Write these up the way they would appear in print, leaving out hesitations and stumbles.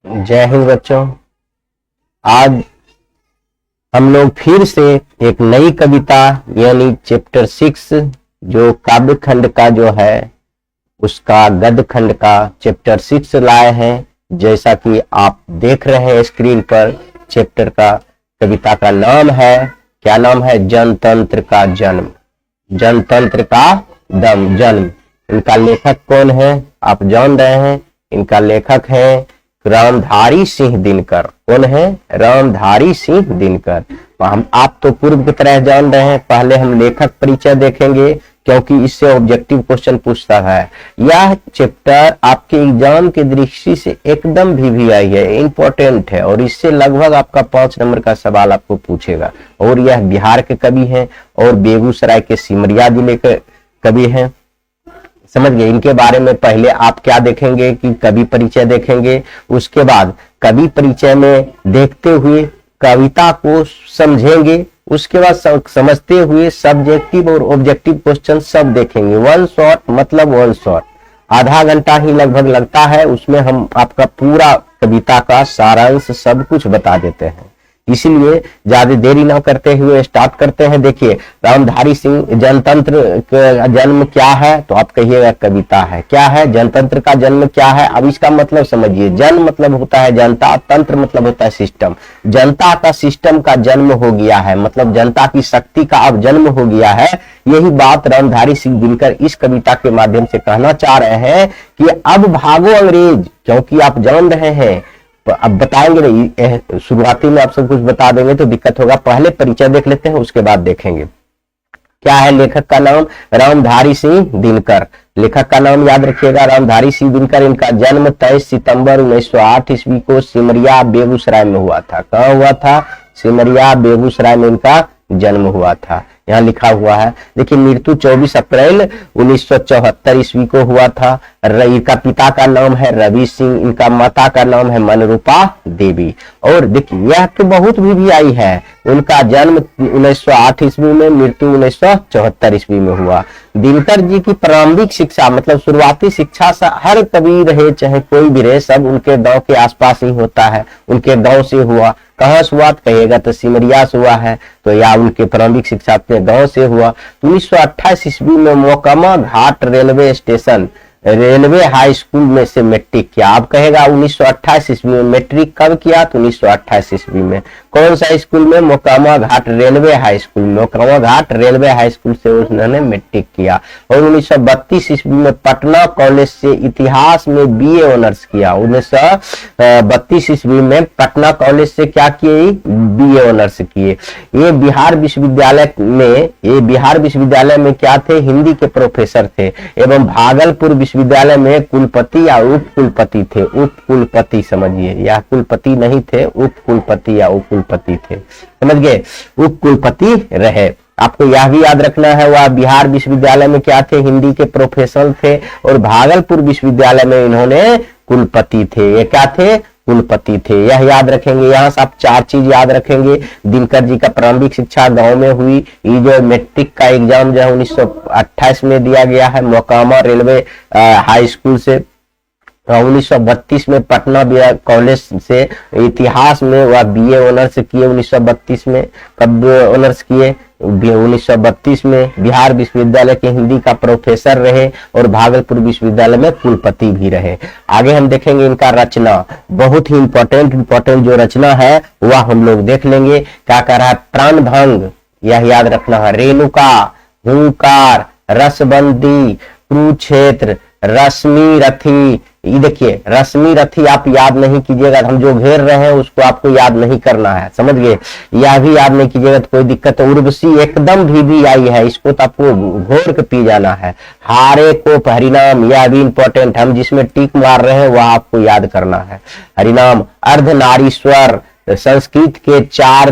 जय हिंद बच्चों। आज हम लोग फिर से एक नई कविता यानी चैप्टर 6 जो काव्य खंड का जो है उसका गद्य खंड का चैप्टर 6 लाए हैं। जैसा कि आप देख रहे हैं स्क्रीन पर, चैप्टर का कविता का नाम है, क्या नाम है? जनतंत्र का जन्म। जनतंत्र का जन्म। इनका लेखक कौन है आप जान रहे हैं। इनका लेखक है रामधारी सिंह दिनकर। कौन है? रामधारी सिंह दिनकर। आप तो पूर्व की तरह जान रहे हैं। पहले हम लेखक परिचय देखेंगे क्योंकि इससे ऑब्जेक्टिव क्वेश्चन पूछता है। यह चैप्टर आपके एग्जाम की दृष्टि से एकदम VVI है, इंपॉर्टेंट है और इससे लगभग आपका 5 नंबर का सवाल आपको पूछेगा। और यह बिहार के कवि हैं और बेगूसराय के सिमरिया जिले के कवि हैं। समझ गए। इनके बारे में पहले आप क्या देखेंगे कि कवि परिचय देखेंगे, उसके बाद कवि परिचय में देखते हुए कविता को समझेंगे, उसके बाद समझते हुए सब्जेक्टिव और ऑब्जेक्टिव क्वेश्चन सब देखेंगे। वन शॉट मतलब वन शॉट, आधा घंटा ही लगभग लगता है। उसमें हम आपका पूरा कविता का सारांश सब कुछ बता देते हैं। इसीलिए ज्यादा देरी ना करते हुए स्टार्ट करते हैं। देखिए, रामधारी सिंह जनतंत्र का जन्म क्या है तो आप कहिएगा कविता है। क्या है? जनतंत्र का जन्म क्या है? अब इसका मतलब समझिए। जन्म मतलब होता है जनता, तंत्र मतलब होता है सिस्टम। जनता का सिस्टम का जन्म हो गया है, मतलब जनता की शक्ति का अब जन्म हो गया है। यही बात रामधारी सिंह दिनकर इस कविता के माध्यम से कहना चाह रहे हैं कि अब भागो अंग्रेज। क्योंकि आप जान रहे हैं, अब बताएंगे नहीं, शुरुआती में आप सब कुछ बता देंगे तो दिक्कत होगा। पहले परिचय देख लेते हैं, उसके बाद देखेंगे। क्या है लेखक का नाम? रामधारी सिंह दिनकर। लेखक का नाम याद रखिएगा, रामधारी सिंह दिनकर। इनका जन्म 23 सितंबर 1908 ईस्वी को सिमरिया बेगूसराय में हुआ था। कहाँ हुआ था? सिमरिया बेगूसराय में इनका जन्म हुआ था। यहाँ लिखा हुआ है। देखिए, मृत्यु 24 अप्रैल 1974 ईस्वी को हुआ था। इनका पिता का नाम है रवि सिंह, इनका माता का नाम है मनरूपा देवी। और देखिए, यह तो बहुत VVI है। उनका जन्म 1908 ईस्वी में, मृत्यु 1974 ईस्वी में हुआ। दिनकर जी की प्रारंभिक शिक्षा मतलब शुरुआती शिक्षा हर कवि रहे चाहे कोई भी रहे, सब उनके गांव के आसपास ही होता है। उनके गांव से हुआ। कहाँ से हुआ कहिएगा तो सिमरिया से हुआ है, तो या उनके प्रारंभिक शिक्षा अपने गांव से हुआ। 1928 ईस्वी में Mokama Ghat railway station railway high school में से मैट्रिक किया। आप कहेगा 1928 ईस्वी में मैट्रिक कब किया? तो 1928 ईस्वी में। कौन सा स्कूल में? Mokama Ghat railway high school. Mokama Ghat railway high school से उन्होंने मैट्रिक किया। और 1932 ईस्वी में पटना कॉलेज से इतिहास में BA ऑनर्स किया। 1932 ईस्वी में पटना कॉलेज से क्या किए? BA ऑनर्स किए। ये बिहार विश्वविद्यालय में क्या थे? हिंदी के प्रोफेसर थे एवं भागलपुर विश्वविद्यालय में कुलपति या उप कुलपति थे। उप कुलपति समझिए, या कुलपति नहीं थे, उप कुलपति या उप कुलपति थे। समझ गए? उप कुलपति रहे। आपको यह भी याद रखना है, वह बिहार विश्वविद्यालय में क्या थे? हिंदी के प्रोफेसर थे। और भागलपुर विश्वविद्यालय में इन्होंने कुलपति थे। ये क्या थे? कुलपति थे। यह याद रखेंगे। यहाँ से आप 4 चीज याद रखेंगे। दिनकर जी का प्रारंभिक शिक्षा गांव में हुई। ये जो मैट्रिक का एग्जाम जो है 1928 में दिया गया है मोकामा रेलवे हाई स्कूल से। 1932 में पटना कॉलेज से इतिहास में वह BA ऑनर्स किए। 1932 में कब ऑनर्स किए? 1932 में। बिहार विश्वविद्यालय के हिंदी का प्रोफेसर रहे और भागलपुर विश्वविद्यालय में कुलपति भी रहे। आगे हम देखेंगे इनका रचना, बहुत ही इंपॉर्टेंट जो रचना है वह हम लोग देख लेंगे। क्या कह रहा है? प्राणभंग, यह याद रखना है। रेणुका, हुंकार, रसबंदी, कुरुक्षेत्र, रश्मि रथी। ये देखिए, रश्मि रथी आप याद नहीं कीजिएगा, हम जो घेर रहे हैं उसको आपको याद नहीं करना है। समझ गए? यह भी याद नहीं कीजिएगा तो कोई दिक्कत है। उर्वशी एकदम VVI है, इसको तो आपको घोर के पी जाना है। हारे को हरिनाम, यह भी इंपॉर्टेंट, हम जिसमें टिक मार रहे हैं वह आपको याद करना है। हरिनाम। अर्धनारीश्वर, संस्कृत के 4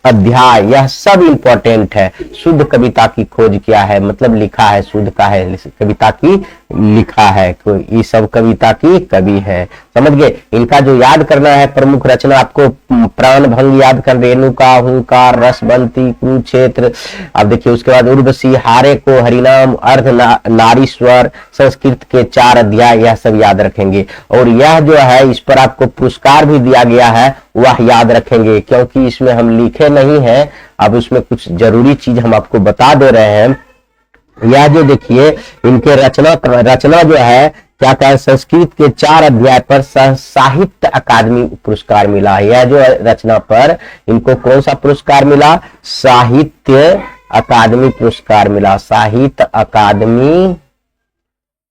अध्याय, यह सब इंपॉर्टेंट है। शुद्ध कविता की खोज क्या है, मतलब लिखा है, शुद्ध का है कविता की लिखा है, ये सब कविता की कवि है, समझ गए। इनका जो याद करना है प्रमुख रचना, आपको प्राण भंग याद कर, रेणुका, हुंकार, रसबंती, कुरुक्षेत्र। अब देखिए उसके बाद उर्वशी, हारे को, हरिनाम, अर्ध नारीश्वर, संस्कृत के 4 अध्याय, यह सब याद रखेंगे। और यह जो है इस पर आपको पुरस्कार भी दिया गया है, वह याद रखेंगे, क्योंकि इसमें हम लिखे नहीं है, अब उसमें कुछ जरूरी चीज हम आपको बता दे रहे हैं। यह जो देखिए इनके रचना जो है क्या कहें, संस्कृत के 4 अध्याय पर साहित्य अकादमी पुरस्कार मिला है। यह जो रचना पर इनको कौन सा पुरस्कार मिला, साहित्य अकादमी पुरस्कार मिला। साहित्य अकादमी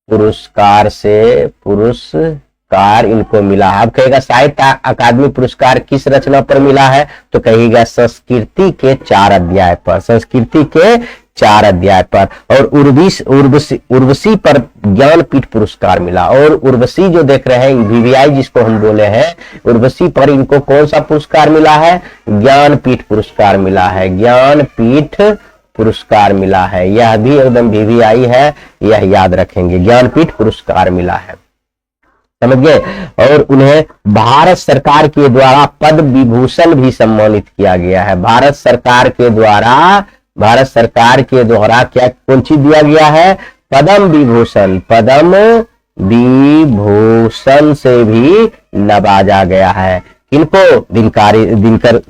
पुरस्कार से पुरस्कार इनको मिला है। अब कहेगा साहित्य अकादमी पुरस्कार किस रचना पर मिला है, तो कहेगा संस्कृति के 4 अध्याय पर, संस्कृति के 4 अध्याय पर। और उर्वशी पर ज्ञानपीठ पुरस्कार मिला। और उर्वशी जो देख रहे हैं VVI जिसको हम बोले हैं, उर्वशी पर इनको कौन सा पुरस्कार मिला है, ज्ञानपीठ पुरस्कार मिला है, ज्ञानपीठ पुरस्कार मिला है। यह भी एकदम VVI है, यह याद रखेंगे, ज्ञानपीठ पुरस्कार मिला है, समझ गए। और उन्हें भारत सरकार के द्वारा पद्म विभूषण भी सम्मानित किया गया है। भारत सरकार के द्वारा क्या कौन चीज दिया गया है, पद्म विभूषण, पद्म विभूषण से भी नवाजा गया है। इनको दिनकर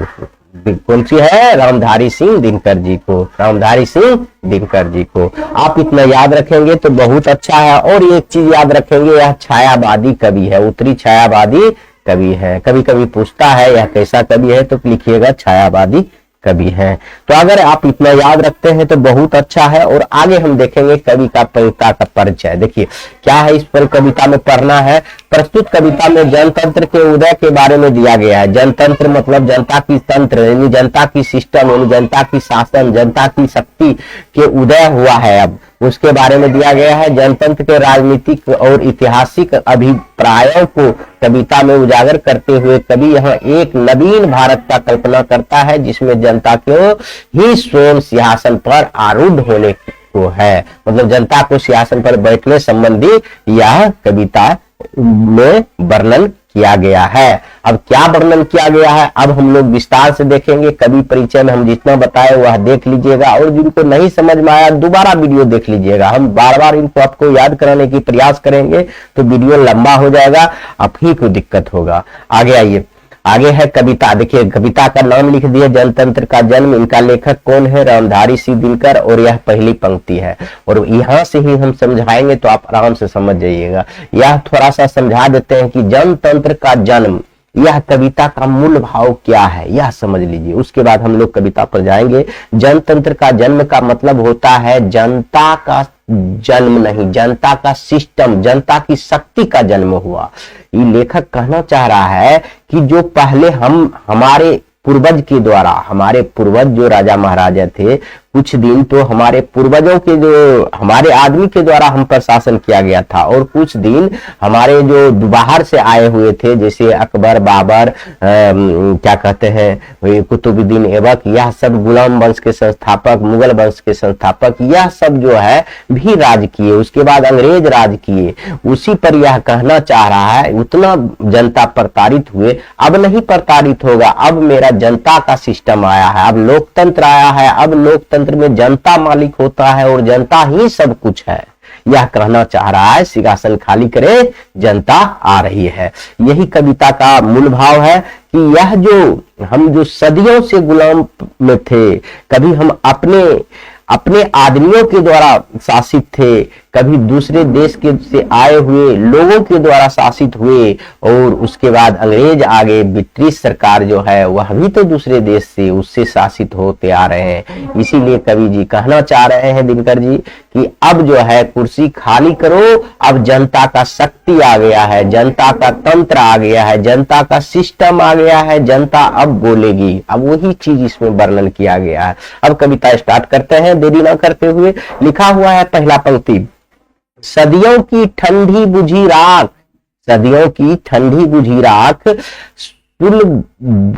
कौन सी है, रामधारी सिंह दिनकर जी को, रामधारी सिंह दिनकर जी को। आप इतना याद रखेंगे तो बहुत अच्छा है। और एक चीज याद रखेंगे, यह छायावादी कवि है, उत्तरी छायावादी कवि है। कभी कभी पूछता है यह कैसा कवि है, तो लिखिएगा छायावादी कवि है। तो अगर आप इतना याद रखते हैं तो बहुत अच्छा है। और आगे हम देखेंगे कवि का कविता का परिचय। देखिए क्या है इस पर कविता में पढ़ना है। प्रस्तुत कविता में जनतंत्र के उदय के बारे में दिया गया है। जनतंत्र मतलब जनता की तंत्र, यानी जनता की सिस्टम, यानी जनता की शासन, जनता की शक्ति के उदय हुआ है, अब उसके बारे में दिया गया है। जनतंत्र के राजनीतिक और ऐतिहासिक अभिप्रायों को कविता में उजागर करते हुए कवि यहाँ एक नवीन भारत का कल्पना करता है, जिसमें जनता को ही स्वयं सिंहासन पर आरूढ़ होने को है, मतलब जनता को सिंहासन पर बैठने संबंधी यह कविता में वर्णन किया गया है। अब क्या वर्णन किया गया है, अब हम लोग विस्तार से देखेंगे। कवि परिचय में हम जितना बताए वह देख लीजिएगा, और जिनको नहीं समझ में आया दोबारा वीडियो देख लीजिएगा। हम बार बार इनको आपको याद कराने की प्रयास करेंगे तो वीडियो लंबा हो जाएगा, आप ही को दिक्कत होगा। आगे आइए, आगे है कविता। देखिए कविता का नाम लिख दिया, जनतंत्र का जन्म। इनका लेखक कौन है, रामधारी सिंह दिनकर। और यह पहली पंक्ति है, और यहां से ही हम समझाएंगे तो आप आराम से समझ जाइएगा। यह थोड़ा सा समझा देते हैं कि जनतंत्र का जन्म, यह कविता का मूल भाव क्या है, यह समझ लीजिए। उसके बाद हम लोग कविता पर जाएंगे। जनतंत्र का जन्म का मतलब होता है जनता का जन्म नहीं, जनता का सिस्टम, जनता की शक्ति का जन्म हुआ। ये लेखक कहना चाह रहा है कि जो पहले हमारे पूर्वज के द्वारा, हमारे पूर्वज जो राजा महाराजा थे, कुछ दिन तो हमारे पूर्वजों के जो हमारे आदमी के द्वारा हम पर शासन किया गया था, और कुछ दिन हमारे जो बाहर से आए हुए थे, जैसे अकबर, बाबर, क्या कहते हैं, कुतुबुद्दीन ऐबक, यह सब गुलाम वंश के संस्थापक, मुगल वंश के संस्थापक, यह सब जो है भी राज किए। उसके बाद अंग्रेज राज किए। उसी पर यह कहना चाह रहा है, उतना जनता प्रताड़ित हुए, अब नहीं प्रताड़ित होगा। अब मेरा जनता का सिस्टम आया है, अब लोकतंत्र आया है। अब लोकतंत्र में जनता मालिक होता है और जनता ही सब कुछ है, यह कहना चाह रहा है। सिंहासन खाली करे, जनता आ रही है। यही कविता का मूल भाव है कि यह जो हम जो सदियों से गुलाम में थे, कभी हम अपने आदमियों के द्वारा शासित थे, कभी दूसरे देश के से आए हुए लोगों के द्वारा शासित हुए, और उसके बाद अंग्रेज आ गए। ब्रिटिश सरकार जो है वह भी तो दूसरे देश से उससे शासित होते आ रहे हैं। इसीलिए कवि जी कहना चाह रहे हैं, दिनकर जी, कि अब जो है कुर्सी खाली करो, अब जनता का शक्ति आ गया है, जनता का तंत्र आ गया है, जनता का सिस्टम आ गया है, जनता अब बोलेगी। अब वही चीज इसमें वर्णन किया गया है। अब कविता स्टार्ट करते हैं देरी ना करते हुए। लिखा हुआ है पहला पंक्ति, सदियों की ठंडी बुझी राख, सदियों की ठंडी बुझी राख,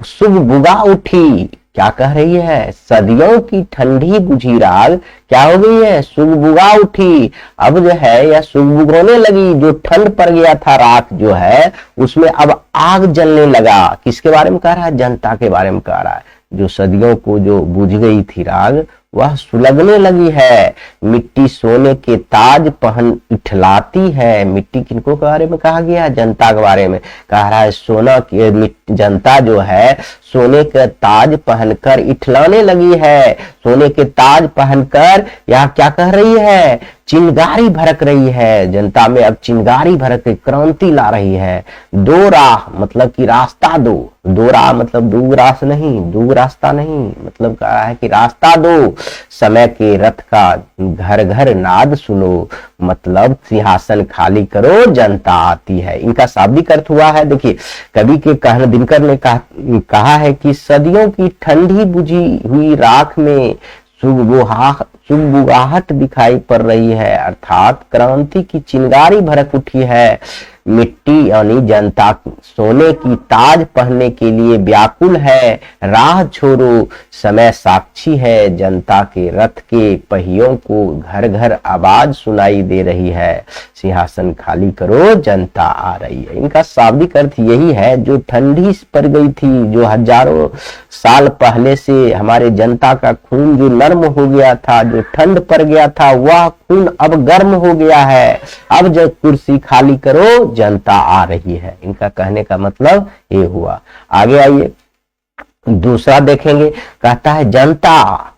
शुभ बुगा उठी, क्या कह रही है, सदियों की ठंडी बुझी राग क्या हो गई है, सुगबुगा उठी। अब जो है यह सुगबुगोने लगी, जो ठंड पड़ गया था रात जो है उसमें अब आग जलने लगा। किसके बारे में कह रहा है, जनता के बारे में कह रहा है। जो सदियों को जो बुझ गई थी राग वह सुलगने लगी है। मिट्टी सोने के ताज पहन इठलाती है। मिट्टी किनको के बारे में कहा गया, जनता के बारे में कह रहा है। सोना की जनता जो है सोने के ताज पहनकर इठलाने लगी है। सोने के ताज पहनकर यह क्या कह रही है, चिंगारी भड़क रही है। जनता में अब चिंगारी भड़क क्रांति ला रही है। दो राह मतलब कि रास्ता दो, दो राह मतलब दो रास्ता नहीं, दो रास्ता नहीं, मतलब कह रहा है कि रास्ता दो। समय के रथ का घर घर नाद सुनो, मतलब सिंहासन खाली करो जनता आती है। इनका शाब्दिक अर्थ हुआ है, देखिए कवि के कहना दिनकर ने कहा है कि सदियों की ठंडी बुझी हुई राख में सुगबुगाहट दिखाई पड़ रही है, अर्थात क्रांति की चिंगारी भड़क उठी है। मिट्टी यानी जनता सोने की ताज पहनने के लिए व्याकुल है। राह छोड़ो, समय साक्षी है। जनता के रथ के पहियों को घर घर आवाज सुनाई दे रही है। सिंहासन खाली करो जनता आ रही है। इनका शाब्दिक अर्थ यही है, जो ठंडी पड़ गई थी, जो हजारों साल पहले से हमारे जनता का खून जो नर्म हो गया था, जो ठंड पड़ गया था, वह खून अब गर्म हो गया है। अब जब कुर्सी खाली करो जनता आ रही है। इनका कहने का मतलब ये हुआ। आगे आइए दूसरा देखेंगे, कहता है जनता।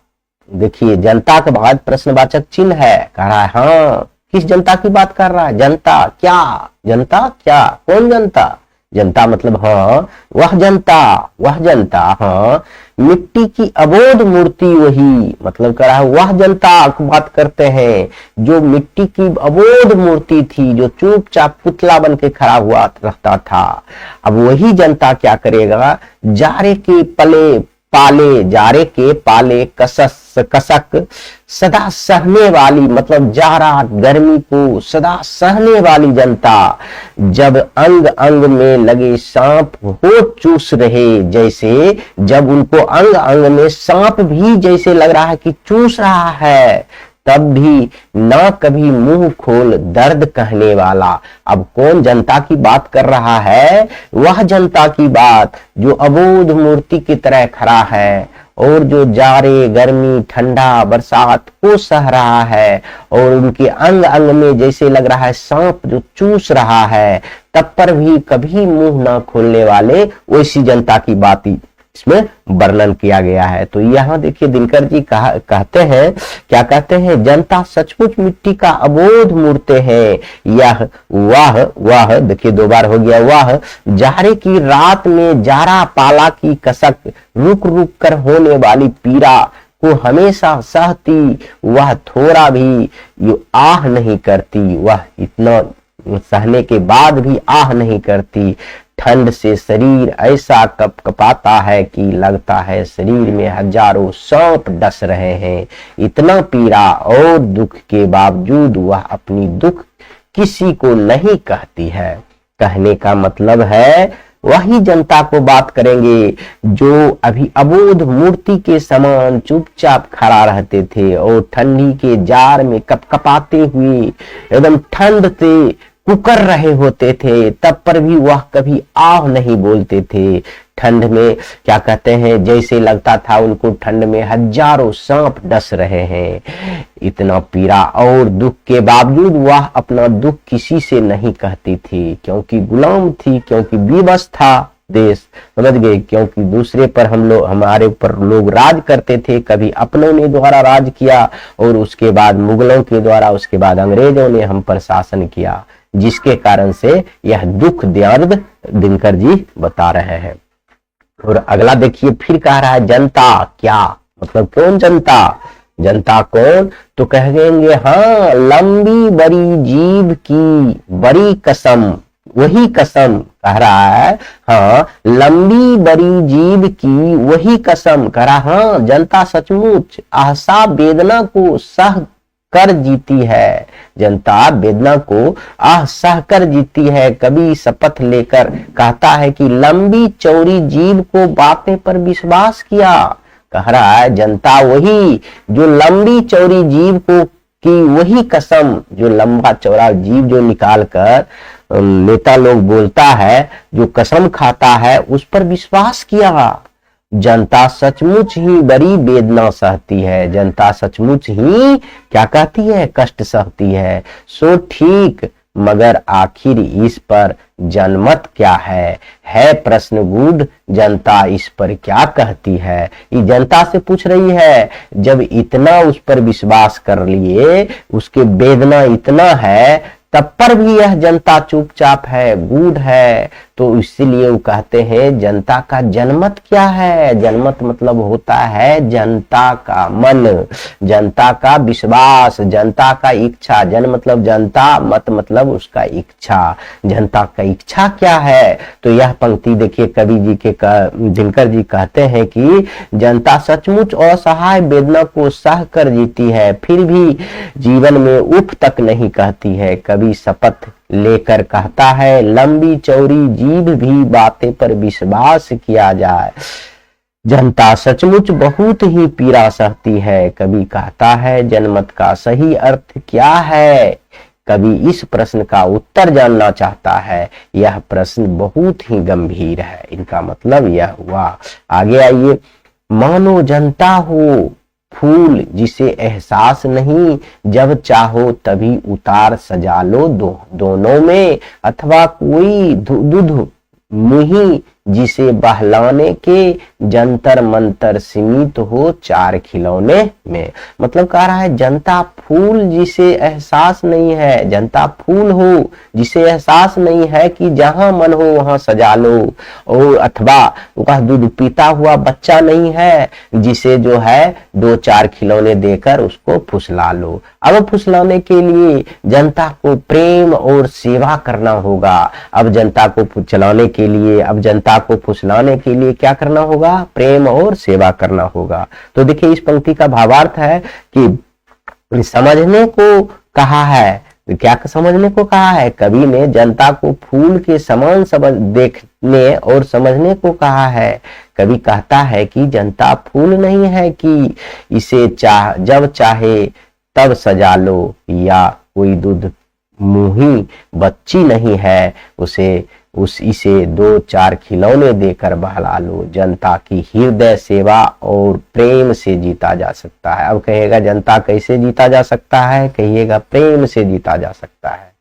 देखिए जनता के बाद प्रश्नवाचक चिन्ह है, कह रहा है हाँ किस जनता की बात कर रहा है, जनता क्या, जनता क्या, कौन जनता, जनता मतलब हाँ वह जनता, वह जनता, हाँ मिट्टी की अबोध मूर्ति वही, मतलब कह रहा है वह जनता की बात करते हैं जो मिट्टी की अबोध मूर्ति थी, जो चुपचाप पुतला बन के खड़ा हुआ रहता था। अब वही जनता क्या करेगा, जारे के पाले, जारे के पाले कसक सदा सहने वाली, मतलब जाड़ा गर्मी को सदा सहने वाली जनता। जब अंग अंग में लगे सांप हो चूस रहे, जैसे जब उनको अंग अंग में सांप भी जैसे लग रहा है कि चूस रहा है, तब भी ना कभी मुंह खोल दर्द कहने वाला। अब कौन जनता की बात कर रहा है, वह जनता की बात जो अबोध मूर्ति की तरह खड़ा है और जो जाड़े गर्मी ठंडा बरसात को सह रहा है, और उनके अंग अंग में जैसे लग रहा है सांप जो चूस रहा है, तब पर भी कभी मुंह ना खोलने वाले वैसी जनता की बात इसमें वर्णन किया गया है। तो यहाँ देखिए दिनकर जी कहते हैं, क्या कहते हैं, जनता सचमुच मिट्टी का अबोध मूर्ति है। यह वह देखिए दो बार हो गया, वह जाड़े की रात में जारा पाला की कसक, रुक रुक कर होने वाली पीड़ा को हमेशा सहती, वह थोड़ा भी आह नहीं करती, वह इतना सहने के बाद भी आह नहीं करती। ठंड से शरीर ऐसा कपकपाता है कि लगता है शरीर में हजारों सांप डस रहे हैं। इतना पीड़ा और दुख के बावजूद वह अपनी दुख किसी को नहीं कहती है। कहने का मतलब है वही जनता को बात करेंगे जो अभी अबोध मूर्ति के समान चुपचाप खड़ा रहते थे और ठंडी के जार में कपकपाते हुए एकदम ठंड से कुकर रहे होते थे, तब पर भी वह कभी आह नहीं बोलते थे। ठंड में क्या कहते हैं, जैसे लगता था उनको ठंड में हजारों सांप डस रहे हैं। इतना पीड़ा और दुख के बावजूद वह अपना दुख किसी से नहीं कहती थी, क्योंकि गुलाम थी, क्योंकि विवश था देश, समझ गए, क्योंकि दूसरे पर हमारे ऊपर लोग राज करते थे। कभी अपनों ने द्वारा राज किया और उसके बाद मुगलों के द्वारा, उसके बाद अंग्रेजों ने हम पर शासन किया, जिसके कारण से यह दुख दर्द दिनकर जी बता रहे हैं। और अगला देखिए फिर कह रहा है जनता क्या, मतलब कौन जनता, जनता कौन, तो कहेंगे हाँ लंबी बड़ी जीभ की बड़ी कसम, वही कसम कह रहा है, हाँ लंबी बड़ी जीभ की वही कसम कह रहा, हाँ जनता सचमुच आशा वेदना को सह कर जीती है। जनता वेदना को आह सह कर जीती है। कभी शपथ लेकर कहता है कि लंबी चौड़ी जीभ को बातें पर विश्वास किया, कह रहा है जनता वही जो लंबी चौड़ी जीभ को की वही कसम, जो लंबा चौड़ा जीभ जो निकाल कर नेता लोग बोलता है, जो कसम खाता है, उस पर विश्वास किया। जनता सचमुच ही बड़ी वेदना सहती है, जनता सचमुच ही क्या कहती है, कष्ट सहती है। सो ठीक, मगर आखिर इस पर जनमत क्या है प्रश्न गूढ़, जनता इस पर क्या कहती है। ये जनता से पूछ रही है, जब इतना उस पर विश्वास कर लिए, उसके वेदना इतना है, तब पर भी यह जनता चुपचाप है, गूढ़ है। तो इसीलिए वो कहते हैं जनता का जनमत क्या है। जनमत मतलब होता है जनता का मन, जनता का विश्वास, जनता का इच्छा। जन मतलब जनता, मत मतलब उसका इच्छा। जनता का इच्छा क्या है, तो यह पंक्ति देखिए कवि जी के दिनकर जी कहते हैं कि जनता सचमुच असहाय वेदना को सह कर जीती है, फिर भी जीवन में उफ तक नहीं कहती है। कवि शपथ लेकर कहता है, लंबी चौड़ी जीभ भी बातें पर विश्वास किया जाए। जनता सचमुच बहुत ही पीड़ा सहती है। कवि कहता है, जनमत का सही अर्थ क्या है। कवि इस प्रश्न का उत्तर जानना चाहता है। यह प्रश्न बहुत ही गंभीर है। इनका मतलब यह हुआ। आगे आइए, मानो जनता हो फूल जिसे एहसास नहीं, जब चाहो तभी उतार सजा लो दोनों में, अथवा कोई दूध मुही जिसे बहलाने के जंतर मंतर सीमित हो चार खिलौने में। मतलब कह रहा है जनता फूल जिसे एहसास नहीं है, जनता फूल हो जिसे एहसास नहीं है कि जहां मन हो वहां सजा लो, और अथवा वह दूध पीता हुआ बच्चा नहीं है जिसे जो है दो चार खिलौने देकर उसको फुसला लो। अब फुसलाने के लिए जनता को प्रेम और सेवा करना होगा। अब जनता को चलाने के लिए, अब जनता को फुसलाने के लिए क्या करना होगा, प्रेम और सेवा करना होगा। तो देखिए इस पंक्ति का भावार्थ है कि समझने को कहा है। क्या समझने को कहा है, कवि ने जनता को फूल के समान देखने और समझने को कहा है। कवि कहता है कि जनता फूल नहीं है कि इसे जब चाहे तब सजा लो, या कोई दूध मुही बच्ची नहीं है इसे दो चार खिलौने देकर बहला लो। जनता की हृदय सेवा और प्रेम से जीता जा सकता है। अब कहेगा जनता कैसे जीता जा सकता है, कहिएगा प्रेम से जीता जा सकता है।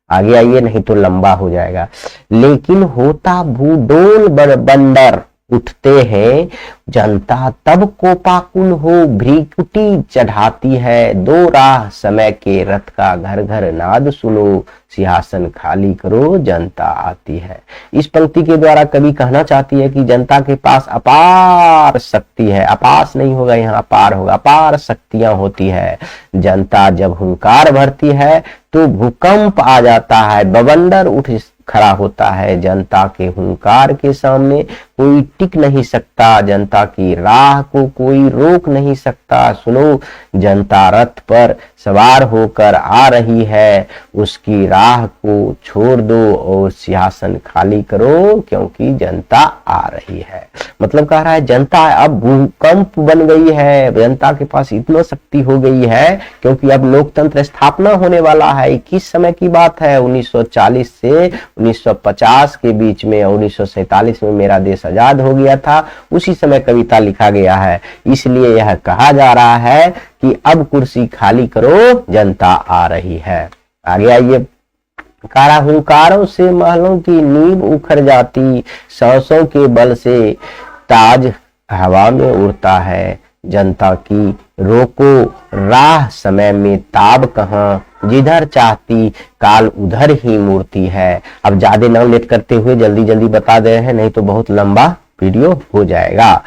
आगे आइए, नहीं तो लंबा हो जाएगा। लेकिन होता भूडोल बंदर उठते हैं, जनता तब कोपाकुल हो भ्रिकुटी चढ़ाती है। दो राह समय के रथ का घर घर नाद सुनो, सिंहासन खाली करो जनता आती है। इस पंक्ति के द्वारा कवि कहना चाहती है कि जनता के पास अपार शक्ति है। अपास नहीं होगा, यहाँ अपार होगा। अपार शक्तियां होती है। जनता जब हुंकार भरती है तो भूकंप आ जाता है, बवंडर उठ खड़ा होता है। जनता के हुंकार के सामने कोई टिक नहीं सकता, जनता की राह को कोई रोक नहीं सकता। सुनो, जनता रथ पर सवार होकर आ रही है, उसकी राह को छोड़ दो और सिंहासन खाली करो, क्योंकि जनता आ रही है। मतलब कह रहा है जनता अब भूकंप बन गई है, जनता के पास इतना शक्ति हो गई है, क्योंकि अब लोकतंत्र स्थापना होने वाला है। किस समय की बात है, 1940 से 1950 के बीच में। 1947 में मेरा देश आजाद हो गया था, उसी समय कविता लिखा गया है। इसलिए यह कहा जा रहा है कि अब कुर्सी खाली करो, जनता आ रही है। आगे आइए, कारा हुंकारों से महलों की नींव उखड़ जाती, सांसों के बल से ताज हवा में उड़ता है। जनता की रोको राह, समय में ताब कहाँ, जिधर चाहती काल उधर ही मूर्ति है। अब ज्यादा नाम लेट करते हुए जल्दी जल्दी बता दे रहे हैं, नहीं तो बहुत लंबा वीडियो हो जाएगा।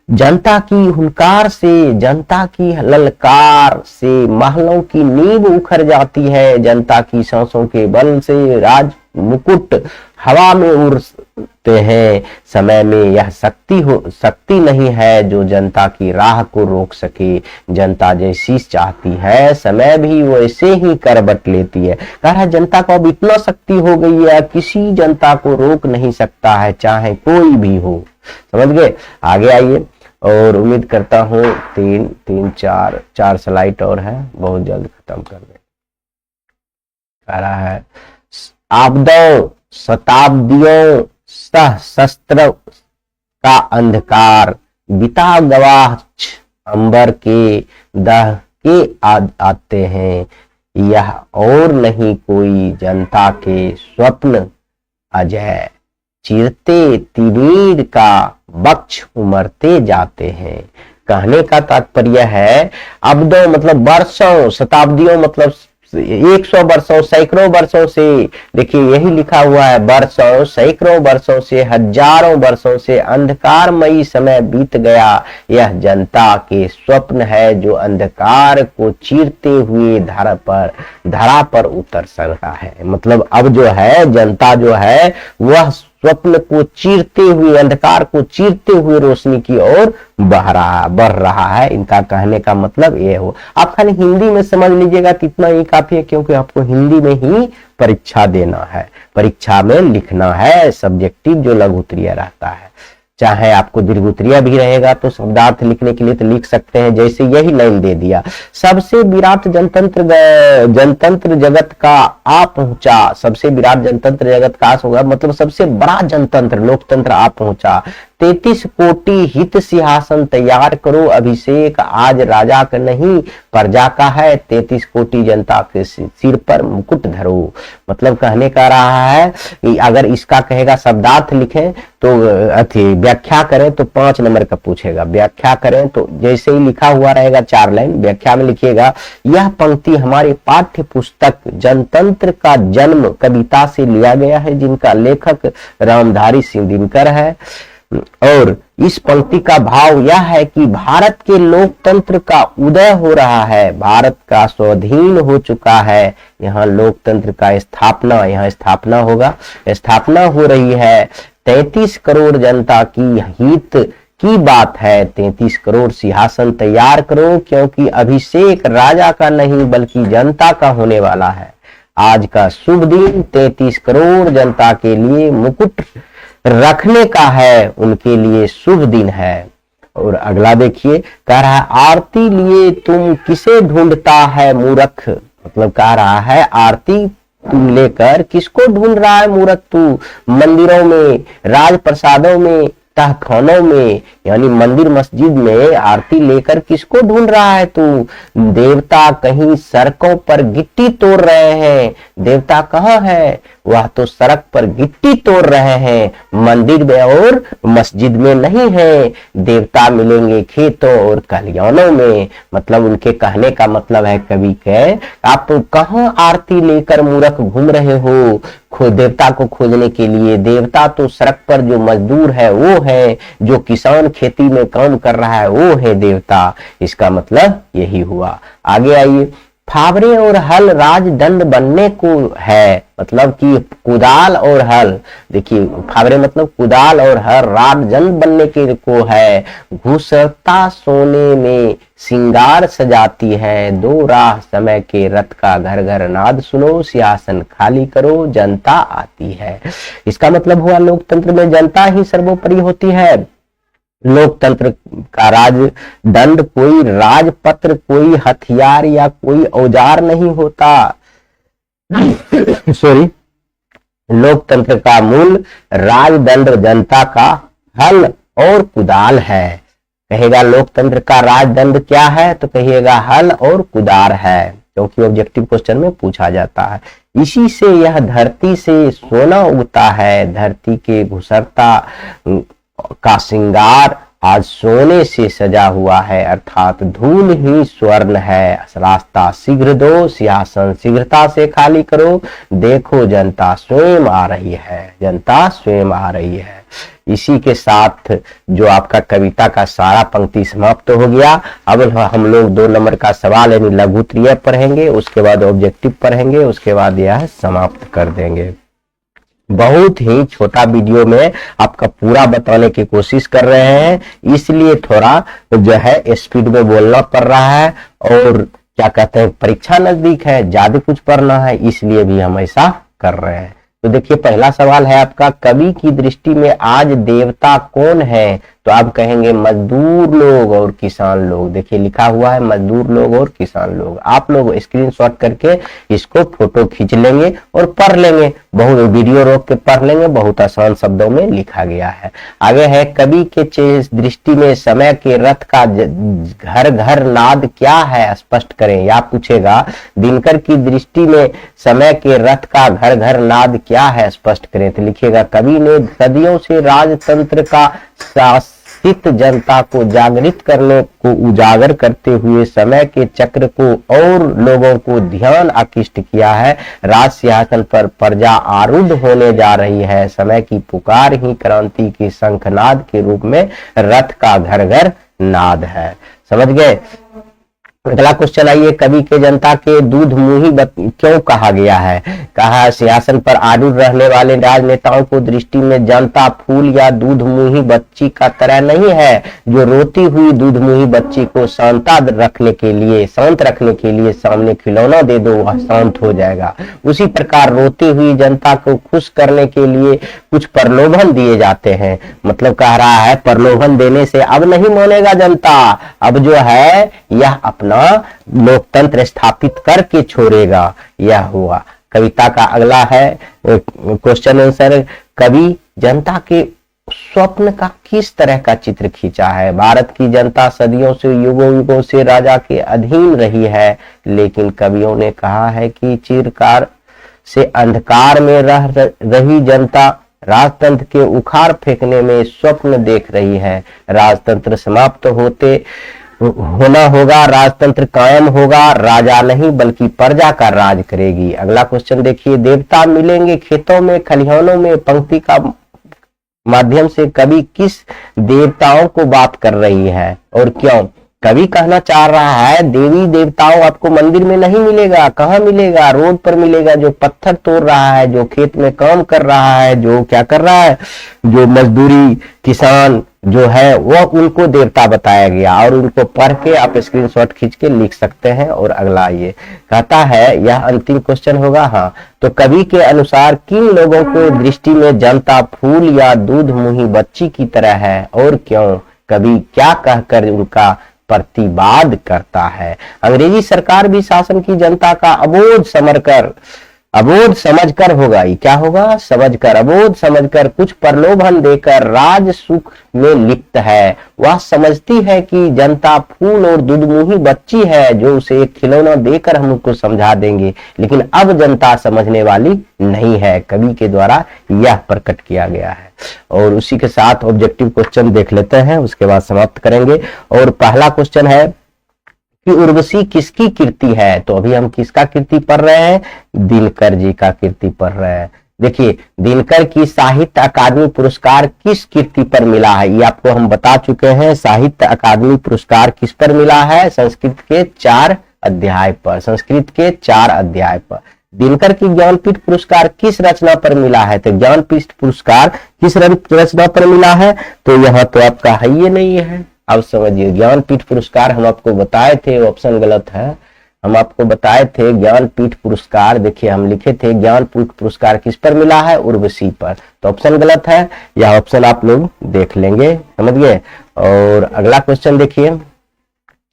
जनता की हुंकार से, जनता की ललकार से महलों की नींव उखड़ जाती है। जनता की सांसों के बल से राज मुकुट हवा में उड़ते हैं। समय में यह शक्ति नहीं है जो जनता की राह को रोक सके। जनता जैसी चाहती है, समय भी वैसे ही करवट लेती है। कह रहा है जनता को अब इतना शक्ति हो गई है, किसी जनता को रोक नहीं सकता है, चाहे कोई भी हो। समझ गए। आगे आइए, और उम्मीद करता हूँ चार स्लाइड और है, बहुत जल्द खत्म कर दें। कह रहा है आपदों शताब्दियों सशस्त्र का अंधकार बिता गवाह अंबर के दह के आते हैं, यह और नहीं कोई जनता के स्वप्न अजय, चीरते तिमीर का वक्ष उमरते जाते हैं। कहने का तात्पर्य है अब्दों मतलब वर्षों, शताब्दियों मतलब 100 वर्षों, सैकड़ों वर्षों से, देखिए यही लिखा हुआ है, वर्षों, सैकड़ों वर्षों से, हजारों वर्षों से अंधकारमयी समय बीत गया, यह जनता के स्वप्न है जो अंधकार को चीरते हुए धरा पर उतर रहा है। मतलब अब जो है जनता जो है वह स्वप्न को चीरते हुए, अंधकार को चीरते हुए रोशनी की ओर बढ़ रहा है। इनका कहने का मतलब ये हो। आप खाली हिंदी में समझ लीजिएगा तो इतना ही काफी है, क्योंकि आपको हिंदी में ही परीक्षा देना है, परीक्षा में लिखना है सब्जेक्टिव जो लघु उत्तरीय रहता है। चाहे आपको दीर्घ उत्तरीय भी रहेगा तो शब्दार्थ लिखने के लिए तो लिख सकते हैं, जैसे यही लाइन दे दिया, सबसे विराट जनतंत्र जगत का आ पहुंचा, सबसे विराट जनतंत्र जगत का होगा मतलब सबसे बड़ा जनतंत्र लोकतंत्र आ पहुंचा, 33 कोटि हित सिंहासन तैयार करो, अभिषेक आज राजा का नहीं प्रजा का है, 33 कोटि जनता के सिर पर मुकुट धरो। मतलब कहने का रहा है कि अगर इसका कहेगा शब्दार्थ लिखें तो व्याख्या करें तो 5 नंबर का पूछेगा, व्याख्या करें तो जैसे ही लिखा हुआ रहेगा 4 लाइन, व्याख्या में लिखिएगा यह पंक्ति हमारे पाठ्य पुस्तक जनतंत्र का जन्म कविता से लिया गया है, जिनका लेखक रामधारी सिंह दिनकर है। और इस पंक्ति का भाव यह है कि भारत के लोकतंत्र का उदय हो रहा है, भारत का स्वाधीन हो चुका है, यहाँ लोकतंत्र का स्थापना, यहाँ स्थापना होगा, स्थापना हो रही है। 33 करोड़ जनता की हित की बात है, 33 करोड़ सिंहासन तैयार करो, क्योंकि अभिषेक राजा का नहीं बल्कि जनता का होने वाला है। आज का शुभ दिन 33 करोड़ जनता के लिए मुकुट रखने का है, उनके लिए शुभ दिन है। और अगला देखिए, कह रहा है आरती लिए तुम किसे ढूंढता है मूर्ख, मतलब कह रहा है आरती तुम लेकर किसको ढूंढ रहा है मूर्ख तू, मंदिरों में, राजप्रसादों में, तहखानों में, यानी मंदिर मस्जिद में आरती लेकर किसको ढूंढ रहा है तू, देवता कहीं सड़कों पर गिट्टी तोड़ रहे हैं, देवता कहाँ है, वह तो सड़क पर गिट्टी तोड़ रहे हैं, मंदिर में और मस्जिद में नहीं है, देवता मिलेंगे खेतों और कल्याणों में। मतलब उनके कहने का मतलब है कवि के, आप कहाँ आरती लेकर मूर्ख घूम रहे हो देवता को खोजने के लिए, देवता तो सड़क पर जो मजदूर है वो है, जो किसान खेती में काम कर रहा है वो है देवता। इसका मतलब यही हुआ। आगे आइए, फावरे और हल राजदंड बनने को है, मतलब कि कुदाल और हल, देखिए फावरे मतलब कुदाल और हल राजदंड बनने के को है, घुसरता सोने में सिंगार सजाती है, 2 राह समय के रथ का घर घर नाद सुनो, सिंहासन खाली करो जनता आती है। इसका मतलब हुआ लोकतंत्र में जनता ही सर्वोपरि होती है। लोकतंत्र का राजदंड कोई राजपत्र, कोई हथियार या कोई औजार नहीं होता। सॉरी, लोकतंत्र का मूल राजदंड जनता का हल और कुदाल है। कहेगा लोकतंत्र का राजदंड क्या है तो कहिएगा हल और कुदाल है, क्योंकि ऑब्जेक्टिव क्वेश्चन में पूछा जाता है। इसी से यह धरती से सोना उगता है, धरती के घुसरता का श्रृंगार आज सोने से सजा हुआ है, अर्थात धूल ही स्वर्ण है। रास्ता शीघ्र दो, सिंहासन शीघ्रता से खाली करो, देखो जनता स्वयं आ रही है, जनता स्वयं आ रही है। इसी के साथ जो आपका कविता का सारा पंक्ति समाप्त हो गया। अब हम लोग 2 नंबर का सवाल यानी लघु उत्तरीय पढ़ेंगे, उसके बाद ऑब्जेक्टिव पढ़ेंगे, उसके बाद यह समाप्त कर देंगे। बहुत ही छोटा वीडियो में आपका पूरा बताने की कोशिश कर रहे हैं, इसलिए थोड़ा जो है स्पीड में बोलना पड़ रहा है, और क्या कहते हैं परीक्षा नजदीक है, ज्यादा कुछ पढ़ना है, इसलिए भी हम ऐसा कर रहे हैं। तो देखिए पहला सवाल है आपका, कवि की दृष्टि में आज देवता कौन है, तो आप कहेंगे मजदूर लोग और किसान लोग। देखिए लिखा हुआ है मजदूर लोग और किसान लोग। आप लोग स्क्रीनशॉट करके इसको फोटो खींच लेंगे और पढ़ लेंगे, बहुत वीडियो रोक के पढ़ लेंगे, बहुत आसान शब्दों में लिखा गया है। आगे है कवि के दृष्टि में समय के रथ का घर घर नाद क्या है, स्पष्ट करें। या पूछेगा दिनकर की दृष्टि में समय के रथ का घर घर नाद क्या है, स्पष्ट करें। तो लिखिएगा कवि ने सदियों से राजतंत्र का शासित जनता को जागृत करने को उजागर करते हुए समय के चक्र को और लोगों को ध्यान आकृष्ट किया है। राज सिंहासन पर प्रजा आरूढ़ होने जा रही है। समय की पुकार ही क्रांति के शंखनाद के रूप में रथ का घर घर नाद है। समझ गए। अगला क्वेश्चन आइए, कवि के जनता के दूध मुही क्यों कहा गया है। कहा सिंहासन पर आरूढ़ रहने वाले राजनेताओं को दृष्टि में जनता फूल या दूध मुही बच्ची का तरह नहीं है, जो रोती हुई दूध मुही बच्ची को शांत रखने के लिए सामने खिलौना दे दो, वह शांत हो जाएगा। उसी प्रकार रोती हुई जनता को खुश करने के लिए कुछ प्रलोभन दिए जाते हैं। मतलब कह रहा है प्रलोभन देने से अब नहीं मानेगा जनता, अब जो है यह अपना लोकतंत्र स्थापित करके छोड़ेगा। यह हुआ कविता का। अगला है क्वेश्चन आंसर, कवि जनता के स्वप्न का किस तरह का चित्र खींचा है। भारत की जनता सदियों से युगों युगों से राजा के अधीन रही है, लेकिन कवियों ने कहा है कि चिरकाल से अंधकार में रह रही जनता राजतंत्र के उखाड़ फेंकने में स्वप्न देख रही है। राजतंत्र समाप्त होना होगा, राजतंत्र कायम होगा, राजा नहीं बल्कि प्रजा का राज करेगी। अगला क्वेश्चन देखिए, देवता मिलेंगे खेतों में खलिहानों में पंक्ति का माध्यम से कवि किस देवताओं को बात कर रही है और क्यों। कवि कहना चाह रहा है देवी देवताओं आपको मंदिर में नहीं मिलेगा, कहाँ मिलेगा, रोड पर मिलेगा। जो पत्थर तोड़ रहा है, जो खेत में काम कर रहा है, जो क्या कर रहा है, जो मजदूरी किसान जो है वो उनको देवता बताया गया। और उनको पढ़ के आप स्क्रीनशॉट खींच के लिख सकते हैं। और अगला ये कहता है, यह अंतिम क्वेश्चन होगा। हाँ, तो कवि के अनुसार किन लोगों को दृष्टि में जनता फूल या दूध मुही बच्ची की तरह है और क्यों। कवि क्या कहकर उनका प्रतिवाद करता है। अंग्रेजी सरकार भी शासन की जनता का अबोध समझकर होगा। ये क्या होगा, समझकर, अबोध समझकर कुछ प्रलोभन देकर राज सुख में लिप्त है। वह समझती है कि जनता फूल और दूधमुही बच्ची है, जो उसे एक खिलौना देकर हम उसको समझा देंगे, लेकिन अब जनता समझने वाली नहीं है। कवि के द्वारा यह प्रकट किया गया है। और उसी के साथ ऑब्जेक्टिव क्वेश्चन देख लेते हैं, उसके बाद समाप्त करेंगे। और पहला क्वेश्चन है कि उर्वशी किसकी कीर्ति है। तो अभी हम किसका कीर्ति पढ़ रहे हैं, दिनकर जी का कीर्ति पढ़ रहे हैं। देखिए दिनकर की साहित्य अकादमी पुरस्कार किस कीर्ति पर मिला है, ये आपको हम बता चुके हैं। साहित्य अकादमी पुरस्कार किस पर मिला है, संस्कृत के 4 अध्याय पर, संस्कृत के 4 अध्याय पर। दिनकर की ज्ञानपीठ पुरस्कार किस रचना पर मिला है, तो ज्ञानपीठ पुरस्कार किस रचना पर मिला है, तो यहाँ तो आपका है ये नहीं है। अब समझिए, ज्ञानपीठ पुरस्कार हम आपको बताए थे, ऑप्शन गलत है। हम आपको बताए थे ज्ञानपीठ पुरस्कार, देखिए हम लिखे थे ज्ञानपीठ पुरस्कार किस पर मिला है, उर्वशी पर, तो ऑप्शन गलत है। यह ऑप्शन आप लोग देख लेंगे, समझ गए। और अगला क्वेश्चन देखिए,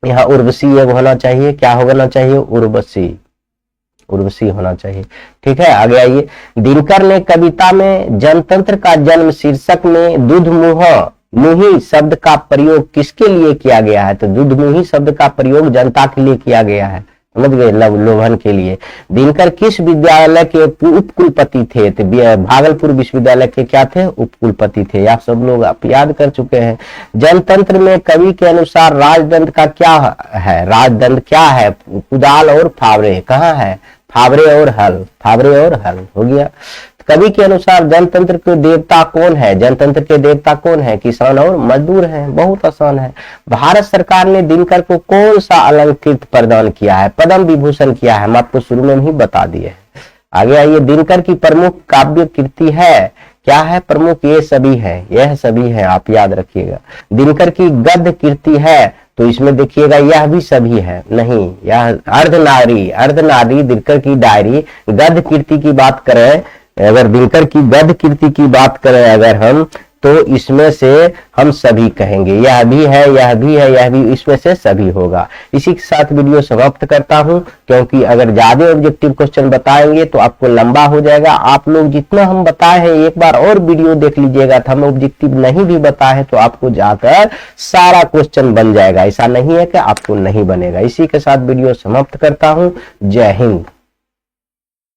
यहाँ उर्वशी एक होना चाहिए, क्या होना चाहिए, उर्वशी होना चाहिए। ठीक है, आगे आइए। दिनकर ने कविता में जनतंत्र का जन्म शीर्षक में दूधमुही शब्द का प्रयोग किसके लिए किया गया है, तो दूधमुही शब्द का प्रयोग जनता के लिए किया गया है, समझ गए, लोभन के लिए। दिनकर किस विद्यालय के उपकुलपति थे, तो भागलपुर विश्वविद्यालय के क्या थे, उपकुलपति थे। आप सब लोग आप याद कर चुके हैं। जनतंत्र में कवि के अनुसार राजदंड का क्या है, राजदंड क्या है, कुदाल और फावरे, कहाँ है, फावरे और हल हो गया। कवि के अनुसार जनतंत्र के देवता कौन है, जनतंत्र के देवता कौन है, किसान और मजदूर हैं, बहुत आसान है। भारत सरकार ने दिनकर को कौन सा अलंकृत प्रदान किया है, पद्म विभूषण किया है, हम आपको शुरू में ही बता दिए हैं। आगे आइए, दिनकर की प्रमुख काव्य कृति है, क्या है प्रमुख, ये सभी है, यह सभी है, आप याद रखिएगा। दिनकर की गद्य कृति है, तो इसमें देखिएगा यह भी सभी है, नहीं, यह अर्धनारी दिनकर की डायरी। गद्य कीर्ति की बात करें, अगर दिनकर की गद्य कीर्ति की बात करें अगर हम, तो इसमें से हम सभी कहेंगे, यह भी है, यह भी है, यह भी, इसमें से सभी होगा। इसी के साथ वीडियो समाप्त करता हूं, क्योंकि अगर ज्यादा ऑब्जेक्टिव क्वेश्चन बताएंगे तो आपको लंबा हो जाएगा। आप लोग जितना हम बताए हैं एक बार और वीडियो देख लीजिएगा, तो हम ऑब्जेक्टिव नहीं भी बताए हैं तो आपको जाकर सारा क्वेश्चन बन जाएगा। ऐसा नहीं है कि आपको नहीं बनेगा। इसी के साथ वीडियो समाप्त करता हूं। जय हिंद।